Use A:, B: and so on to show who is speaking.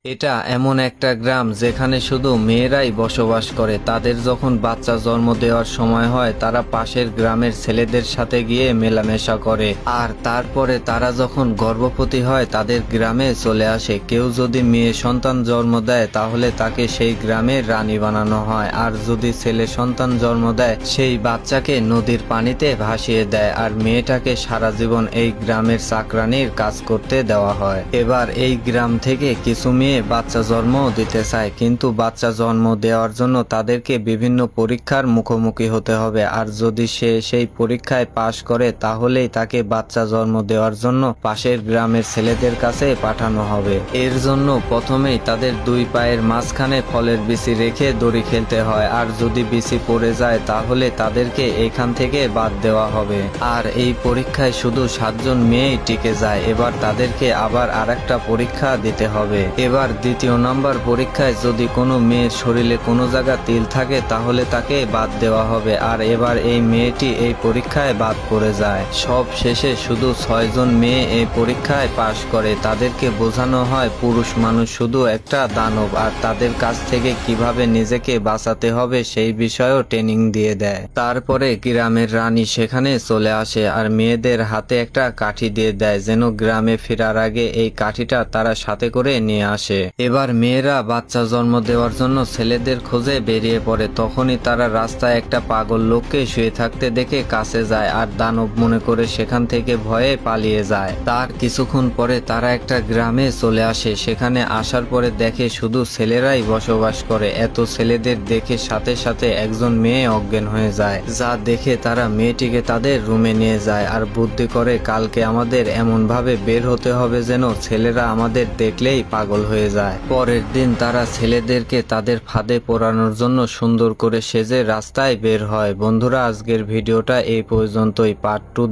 A: এটা এমন একটা গ্রাম যেখানে শুধু মেয়েরাই বসবাস করে। তাদের যখন বাচ্চা জন্ম দেওয়ার সময় হয় তারা পাশের গ্রামের ছেলেদের সাথে গিয়ে মেলামেশা করে, আর তারপরে তারা যখন গর্ভবতী হয় তাদের গ্রামে চলে আসে। কেউ যদি মেয়ে সন্তান জন্ম দেয় তাহলে তাকে সেই গ্রামের রানী বানানো হয়, আর যদি ছেলে সন্তান জন্ম দেয় সেই বাচ্চাকে নদীর পানিতে ভাসিয়ে দেয়, আর মেয়েটাকে সারা জীবন এই গ্রামের চাকরানির কাজ করতে দেওয়া হয়। এবার এই গ্রাম থেকে কিছু মেয়ে বাচ্চা জন্ম দিতে চায়, কিন্তু বাচ্চা জন্ম দেওয়ার জন্য তাদেরকে বিভিন্ন পরীক্ষার মুখোমুখি হতে হবে, আর যদি সে সেই পরীক্ষায় পাশ করে তাহলেই তাকে বাচ্চা জন্ম দেওয়ার জন্য পাশের গ্রামের ছেলেদের কাছে পাঠানো হবে। এর জন্য প্রথমেই তাদের দুই পায়ের মাঝখানে ফলের বিচি রেখে দড়ি খেলতে হয়, আর যদি বিচি পড়ে যায় তাহলে তাদেরকে এখান থেকে বাদ দেওয়া হবে। আর এই পরীক্ষায় শুধু 7 জন মেয়েই টিকে যায়। এবার তাদেরকে আবার আরেকটা পরীক্ষা দিতে হবে। এবার দ্বিতীয় নাম্বার পরীক্ষায় যদি কোনো মেয়ের শরীরে কোনো জায়গা তিল থাকে তাহলে তাকে বাদ দেওয়া হবে, আর এবার এই মেয়েটি এই পরীক্ষায় বাদ পড়ে যায়। সব শেষে শুধু 6 জন মেয়ে এই পরীক্ষায় পাশ করে। তাদেরকে বোঝানো হয় পুরুষ মানুষ শুধু একটা দানব, আর তাদের কাছ থেকে কিভাবে নিজেকে বাঁচাতে হবে সেই বিষয়েও ট্রেনিং দিয়ে দেয়। তারপরে গ্রামের রানী সেখানে চলে আসে আর মেয়েদের হাতে একটা কাঠি দিয়ে দেয় যেন গ্রামে ফেরার আগে এই কাঠিটা তারা সাথে করে নিয়ে আসে। এবার মেয়েরা বাচ্চা জন্ম দেওয়ার জন্য ছেলেদের খোঁজে বেরিয়ে পড়ে। তখনই তারা রাস্তায় একটা পাগল লোককে শুয়ে থাকতে দেখে কাছে যায়, আর দানব মনে করে সেখান থেকে ভয়ে পালিয়ে যায়। তার কিছুক্ষণ পরে তারা একটা গ্রামে চলে আসে। সেখানে আসার পরে দেখে শুধু ছেলেরাই বসবাস করে। এত ছেলেদের দেখে সাথে সাথে একজন মেয়ে অজ্ঞান হয়ে যায়, যা দেখে তারা মেয়েটিকে তাদের রুমে নিয়ে যায় আর বুদ্ধি করে কালকে আমাদের এমন ভাবে বের হতে হবে যেন ছেলেরা আমাদের দেখলেই পাগল হয়ে যায়। পরের দিন তারা ছেলেদেরকে তাদের ফাঁদে পড়ানোর জন্য সুন্দর করে সেজে রাস্তায় বের হয়। বন্ধুরা, আজকের ভিডিওটা এই পর্যন্তই। পার্ট 2